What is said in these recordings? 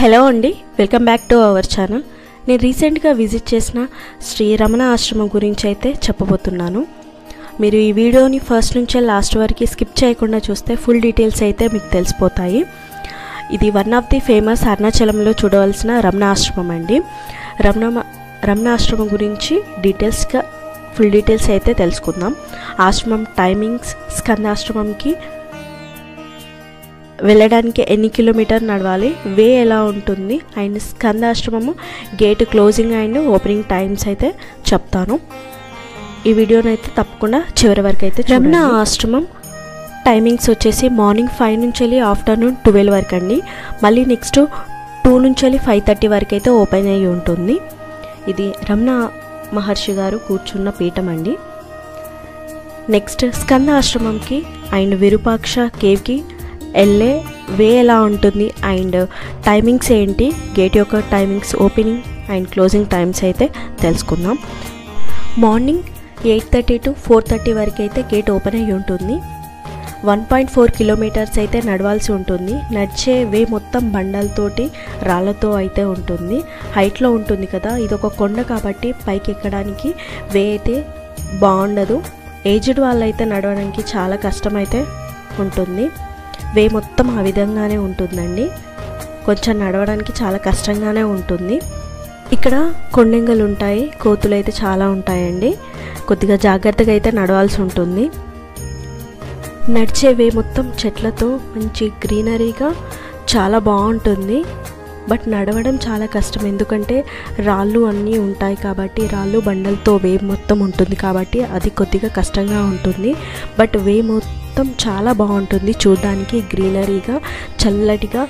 Hello అండి, welcome back to our channel. నేను రీసెంట్గా విజిట్ చేసిన శ్రీ రమణ ఆశ్రమం గురించి అయితే చెప్పబోతున్నాను. మీరు ఈ వీడియోని ఫస్ట్ నుంచే లాస్ట్ వరకు స్కిప్ చేయకుండా చూస్తే ఫుల్ డీటెయిల్స్ అయితే మీకు తెలిసిపోతాయి. ఇది వన్ ఆఫ్ ది ఫేమస్ అరుణాచలంలో చూడవలసిన రమణ ఆశ్రమం అండి. రమణ ఆశ్రమం గురించి ఫుల్ డీటెయిల్స్ అయితే తెలుసుకుందాం. ఆశ్రమం టైమింగ్స్, స్కందాశ్రమంకి వెళ్ళడానికి ఎన్ని కిలోమీటర్ నడవాలి, వే ఎలా ఉంటుంది, and Skandashramam gate closing and opening times అయితే చెప్తాను. ఈ వీడియోని అయితే తప్పకుండా చివరి వరకు అయితే చూడండి. రమణ ఆశ్రమం టైమింగ్స్ వచ్చేసి మార్నింగ్ 5 నుంచి వెళ్ళి ఆఫ్టర్నూన్ 12 వరకు అండి. మళ్ళీ నెక్స్ట్ 2 నుంచి వెళ్ళి 5:30 వరకు అయితే ఓపెన్ అయ్యి ఉంటుంది. ఇది రమణ మహర్షి గారు కూర్చున్న పీఠం అండి. నెక్స్ట్ స్కందాశ్రమంకి అండ్ విరూపాక్ష కేవ్కి వెళ్ళే వే ఎలా ఉంటుంది అండ్ టైమింగ్స్ ఏంటి, గేట్ యొక్క timings, opening and closing times అయితే తెలుసుకుందాం. మార్నింగ్ 8:30 to 4:30 వరకు అయితే గేట్ ఓపెన్ అయ్యి ఉంటుంది. 1.4 కిలోమీటర్స్ అయితే నడవాల్సి ఉంటుంది. నడిచే వే మొత్తం బండలతోటి రాళ్ళతో అయితే ఉంటుంది. హైట్లో ఉంటుంది కదా, ఇది ఒక కొండ కాబట్టి పైకి ఎక్కడానికి వే అయితే బాగుండదు. ఏజ్డ్ వాళ్ళైతే నడవడానికి చాలా కష్టమైతే ఉంటుంది. వే మొత్తం ఆ విధంగానే ఉంటుందండి. కొంచెం నడవడానికి చాలా కష్టంగానే ఉంటుంది. ఇక్కడ కొండెంగలు ఉంటాయి, కోతులు అయితే చాలా ఉంటాయండి. కొద్దిగా జాగ్రత్తగా అయితే నడవాల్సి ఉంటుంది. నడిచే వే మొత్తం చెట్లతో మంచి గ్రీనరీగా చాలా బాగుంటుంది. బట్ నడవడం చాలా కష్టం, ఎందుకంటే రాళ్ళు అన్నీ ఉంటాయి కాబట్టి, రాళ్ళు బండలతో వే మొత్తం ఉంటుంది కాబట్టి అది కొద్దిగా కష్టంగా ఉంటుంది. బట్ వే మొత్తం చాలా బాగుంటుంది చూడడానికి, గ్రీనరీగా చల్లటిగా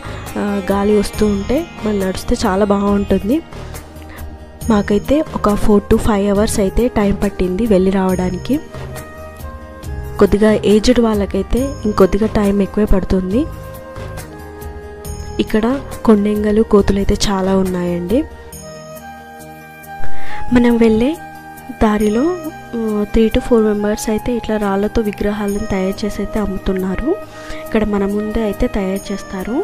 గాలి వస్తూ ఉంటే మనం నడిస్తే చాలా బాగుంటుంది. మాకైతే ఒక 4 to 5 అవర్స్ అయితే టైం పట్టింది వెళ్ళి రావడానికి. కొద్దిగా ఏజ్డ్ వాళ్ళకైతే ఇంకొద్దిగా టైం ఎక్కువే పడుతుంది. ఇక్కడ కొండెంగలు, కోతులు అయితే చాలా ఉన్నాయండి. మనం వెళ్ళే దారిలో 3 to 4 మెంబర్స్ అయితే ఇట్లా రాళ్ళతో విగ్రహాలను తయారు చేసి అయితే అమ్ముతున్నారు. ఇక్కడ మన ముందే అయితే తయారు చేస్తారు.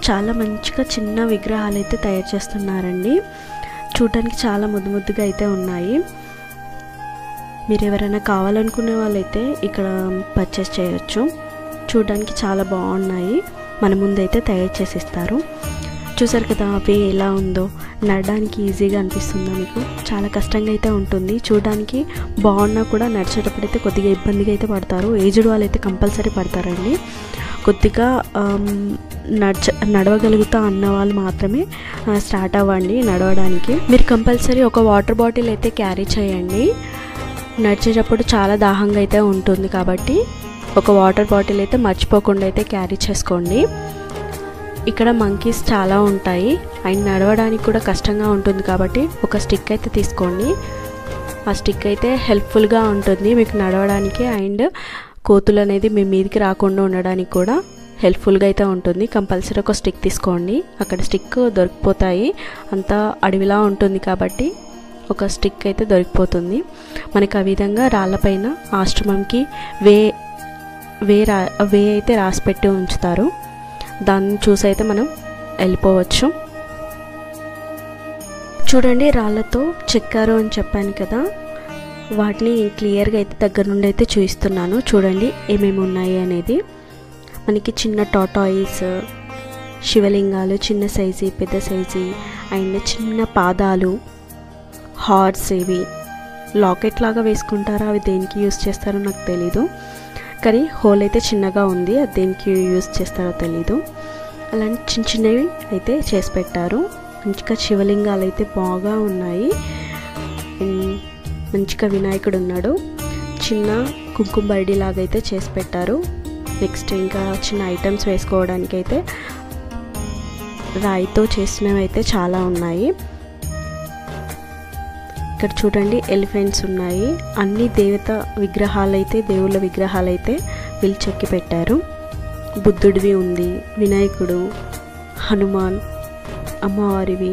చాలా మంచిగా చిన్న విగ్రహాలు అయితే తయారు చేస్తున్నారండి. చూడడానికి చాలా ముద్దుగా అయితే ఉన్నాయి. మీరు ఎవరైనా కావాలనుకునే వాళ్ళైతే ఇక్కడ పర్చేస్ చేయొచ్చు. చూడడానికి చాలా బాగున్నాయి. మన ముందైతే తయారు చేసి ఇస్తారు. చూసారు కదా వే ఎలా ఉందో, నడడానికి ఈజీగా అనిపిస్తుందో మీకు? చాలా కష్టంగా అయితే ఉంటుంది. చూడడానికి బాగున్నా కూడా నడిచేటప్పుడు అయితే కొద్దిగా ఇబ్బందిగా అయితే పడతారు. ఏజ్డ్ వాళ్ళు అయితే కంపల్సరీ పడతారండి. కొద్దిగా నడవగలుగుతా అన్న వాళ్ళు మాత్రమే స్టార్ట్ అవ్వండి నడవడానికి. మీరు కంపల్సరీ ఒక వాటర్ బాటిల్ అయితే క్యారీ చేయండి. నడిచేటప్పుడు చాలా దాహంగా అయితే ఉంటుంది కాబట్టి ఒక వాటర్ బాటిల్ అయితే మర్చిపోకుండా అయితే క్యారీ చేసుకోండి. ఇక్కడ మంకీస్ చాలా ఉంటాయి అండ్ నడవడానికి కూడా కష్టంగా ఉంటుంది కాబట్టి ఒక స్టిక్ అయితే తీసుకోండి. ఆ స్టిక్ అయితే హెల్ప్ఫుల్గా ఉంటుంది మీకు నడవడానికి, అండ్ కోతులు అనేది మీ మీదకి రాకుండా ఉండడానికి కూడా హెల్ప్ఫుల్గా అయితే ఉంటుంది. కంపల్సరీ ఒక స్టిక్ తీసుకోండి. అక్కడ స్టిక్ దొరికిపోతాయి, అంతా అడవిలా ఉంటుంది కాబట్టి ఒక స్టిక్ అయితే దొరికిపోతుంది మనకి. ఆ విధంగా రాళ్ళపైన ఆశ్రమంకి వే అయితే రాసిపెట్టి ఉంచుతారు. దాన్ని చూసి అయితే మనం వెళ్ళిపోవచ్చు. చూడండి, రాళ్ళతో చెక్కారు అని చెప్పాను కదా, వాటిని క్లియర్గా అయితే దగ్గర నుండి అయితే చూపిస్తున్నాను. చూడండి ఏమేమి ఉన్నాయి అనేది. మనకి చిన్న టాటాయిస్, శివలింగాలు, చిన్న సైజు, పెద్ద సైజు, అండ్ చిన్న పాదాలు, హార్ట్స్, ఇవి లాకెట్ లాగా వేసుకుంటారా, అవి దేనికి యూజ్ చేస్తారో నాకు తెలీదు, కానీ హోల్ అయితే చిన్నగా ఉంది, అది దేనికి యూజ్ చేస్తారో తెలీదు. అలాంటి చిన్నవి అయితే చేసి పెట్టారు. మంచిగా శివలింగాలు అయితే బాగా ఉన్నాయి. మంచిగా వినాయకుడు ఉన్నాడు. చిన్న కుంకుమ బర్డీ లాగా అయితే చేసి పెట్టారు. నెక్స్ట్ ఇంకా చిన్న ఐటమ్స్ వేసుకోవడానికి అయితే రాయితో చేసినవి అయితే చాలా ఉన్నాయి. ఇక్కడ చూడండి ఎలిఫెంట్స్ ఉన్నాయి. అన్ని దేవత విగ్రహాలైతే, దేవుళ్ళ విగ్రహాలైతే వీళ్ళు చెక్కి పెట్టారు. బుద్ధుడివి ఉంది, వినాయకుడు, హనుమాన్, అమ్మవారివి,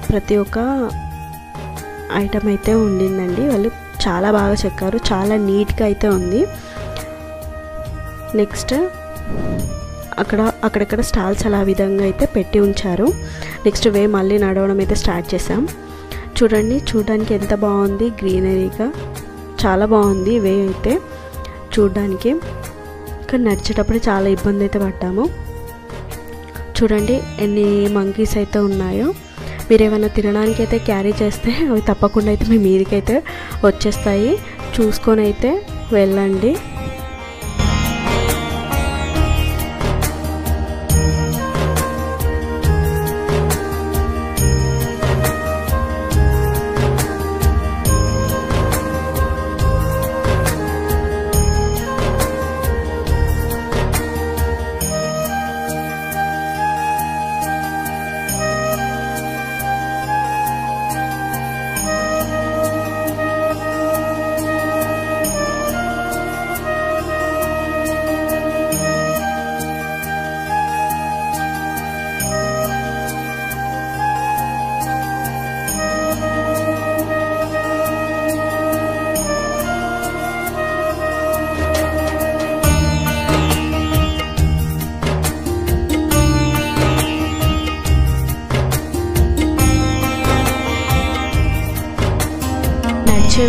ప్రతి ఒక్క ఐటమ్ అయితే ఉండిందండి. వాళ్ళు చాలా బాగా చెక్కారు, చాలా నీట్గా అయితే ఉంది. నెక్స్ట్ అక్కడక్కడ స్టాల్స్ అలా విధంగా అయితే పెట్టి ఉంచారు. నెక్స్ట్ వే మళ్ళీ నడవడం అయితే స్టార్ట్ చేసాం. చూడండి, చూడడానికి ఎంత బాగుంది, గ్రీనరీగా చాలా బాగుంది వే అయితే చూడడానికి. కానీ నడిచేటప్పుడు చాలా ఇబ్బంది అయితే పడ్డాము. చూడండి ఎన్ని మంకీస్ అయితే ఉన్నాయో. మీరు ఏమైనా తినడానికి అయితే క్యారీ చేస్తే అవి తప్పకుండా అయితే మీ మీదకైతే వచ్చేస్తాయి, చూసుకొని అయితే వెళ్ళండి.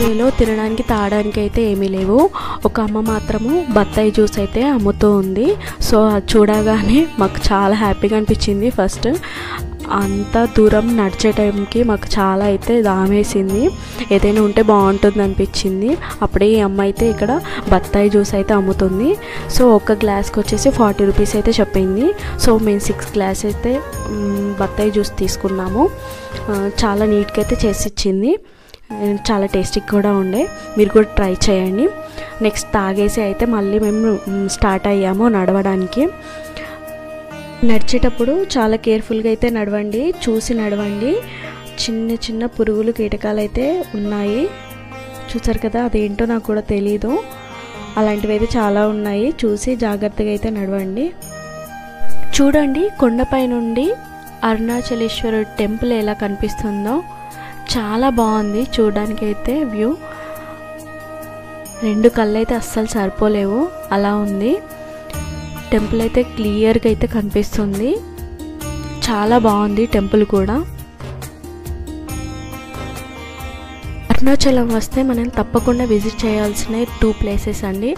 వేలో తినడానికి తాగడానికి అయితే ఏమీ లేవు. ఒక అమ్మ మాత్రము బత్తాయి జ్యూస్ అయితే అమ్ముతూ ఉంది. సో అది చూడగానే మాకు చాలా హ్యాపీగా అనిపించింది. ఫస్ట్ అంత దూరం నడిచే టైంకి మాకు చాలా అయితే దామేసింది, ఏదైనా ఉంటే బాగుంటుంది అనిపించింది. అప్పుడే ఈ అమ్మ అయితే ఇక్కడ బత్తాయి జ్యూస్ అయితే అమ్ముతుంది. సో ఒక గ్లాస్కి వచ్చేసి 40 రూపీస్ అయితే చెప్పింది. సో మేము 6 గ్లాస్ అయితే బత్తాయి జ్యూస్ తీసుకున్నాము. చాలా నీట్గా అయితే చేసి ఇచ్చింది, చాలా టేస్టీగా కూడా ఉండే. మీరు కూడా ట్రై చేయండి. నెక్స్ట్ తాగేసి అయితే మళ్ళీ మేము స్టార్ట్ అయ్యాము నడవడానికి. నడిచేటప్పుడు చాలా కేర్ఫుల్గా అయితే నడవండి, చూసి నడవండి. చిన్న చిన్న పురుగులు కీటకాలు అయితే ఉన్నాయి, చూసారు కదా, అదేంటో నాకు కూడా తెలీదు. అలాంటివి అయితే చాలా ఉన్నాయి, చూసి జాగ్రత్తగా అయితే నడవండి. చూడండి, కొండపై నుండి అరుణాచలేశ్వర టెంపుల్ ఎలా కనిపిస్తుందో చాలా బాగుంది చూడడానికి అయితే వ్యూ. 2 కళ్ళు అయితే అస్సలు సరిపోలేవు, అలా ఉంది. టెంపుల్ అయితే క్లియర్గా అయితే కనిపిస్తుంది, చాలా బాగుంది టెంపుల్ కూడా. అరుణాచలం వస్తే మనం తప్పకుండా విజిట్ చేయాల్సిన 2 ప్లేసెస్ అండి,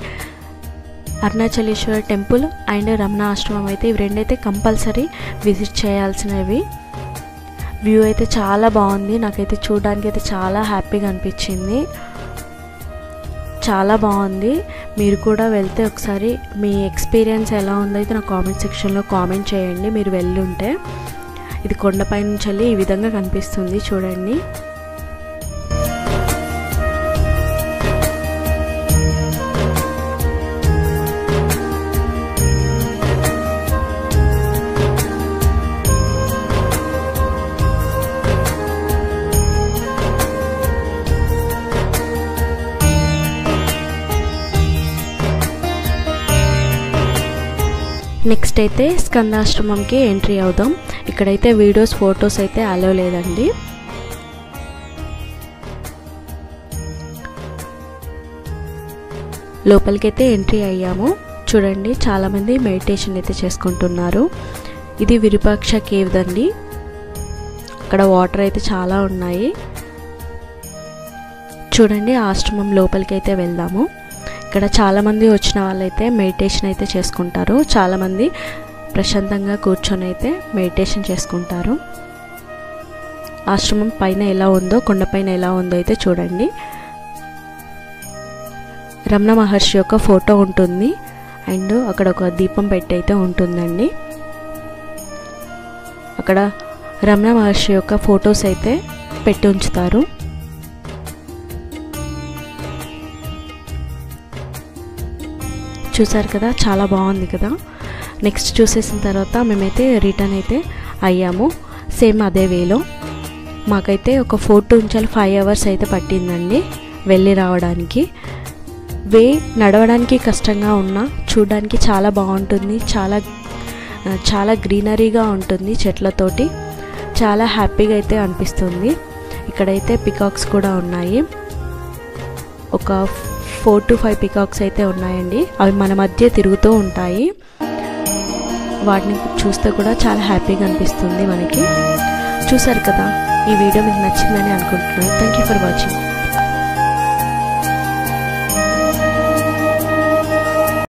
అరుణాచలేశ్వర టెంపుల్ అండ్ రమణ ఆశ్రమం అయితే. ఇవి రెండైతే కంపల్సరీ విజిట్ చేయాల్సినవి. వ్యూ అయితే చాలా బాగుంది, నాకైతే చూడడానికి అయితే చాలా హ్యాపీగా అనిపించింది, చాలా బాగుంది. మీరు కూడా వెళ్తే ఒకసారి మీ ఎక్స్పీరియన్స్ ఎలా ఉందో అయితే నా కామెంట్ సెక్షన్లో కామెంట్ చేయండి. మీరు వెళ్ళి ఉంటే ఇది కొండపై నుంచి వెళ్ళి ఈ విధంగా కనిపిస్తుంది చూడండి. నెక్స్ట్ అయితే స్కందాశ్రమంకి ఎంట్రీ అవుదాం. ఇక్కడైతే వీడియోస్ ఫొటోస్ అయితే అలో లేదండి. లోపలికైతే ఎంట్రీ అయ్యాము. చూడండి, చాలామంది మెడిటేషన్ అయితే చేసుకుంటున్నారు. ఇది విరూపాక్ష కేవ్ అండి. అక్కడ వాటర్ అయితే చాలా ఉన్నాయి. చూడండి, ఆశ్రమం లోపలికి అయితే వెళ్దాము. ఇక్కడ చాలామంది వచ్చిన వాళ్ళైతే మెడిటేషన్ అయితే చేసుకుంటారు, చాలామంది ప్రశాంతంగా కూర్చొని అయితే మెడిటేషన్ చేసుకుంటారు. ఆశ్రమం పైన ఎలా ఉందో, కొండపైన ఎలా ఉందో అయితే చూడండి. రమణ మహర్షి యొక్క ఫోటో ఉంటుంది అండ్ అక్కడ ఒక దీపం పెట్టి అయితే ఉంటుందండి. అక్కడ రమణ మహర్షి యొక్క ఫొటోస్ అయితే పెట్టి ఉంచుతారు. చూసారు కదా, చాలా బాగుంది కదా. నెక్స్ట్ చూసేసిన తర్వాత మేమైతే రిటర్న్ అయితే అయ్యాము. సేమ్ అదే వేలో మాకైతే ఒక 4 to 5 hours అయితే పట్టిందండి వెళ్ళి రావడానికి. వే నడవడానికి కష్టంగా ఉన్నా చూడడానికి చాలా బాగుంటుంది, చాలా గ్రీనరీగా ఉంటుంది, చెట్లతోటి చాలా హ్యాపీగా అయితే అనిపిస్తుంది. ఇక్కడైతే పికాక్స్ కూడా ఉన్నాయి, ఒక 4 to 5 పికాక్స్ అయితే ఉన్నాయండి. అవి మన మధ్య తిరుగుతూ ఉంటాయి. వాటిని చూస్తే కూడా చాలా హ్యాపీగా అనిపిస్తుంది మనకి. చూసారు కదా, ఈ వీడియో మీకు నచ్చిందని అనుకుంటున్నాను. Thank you for watching.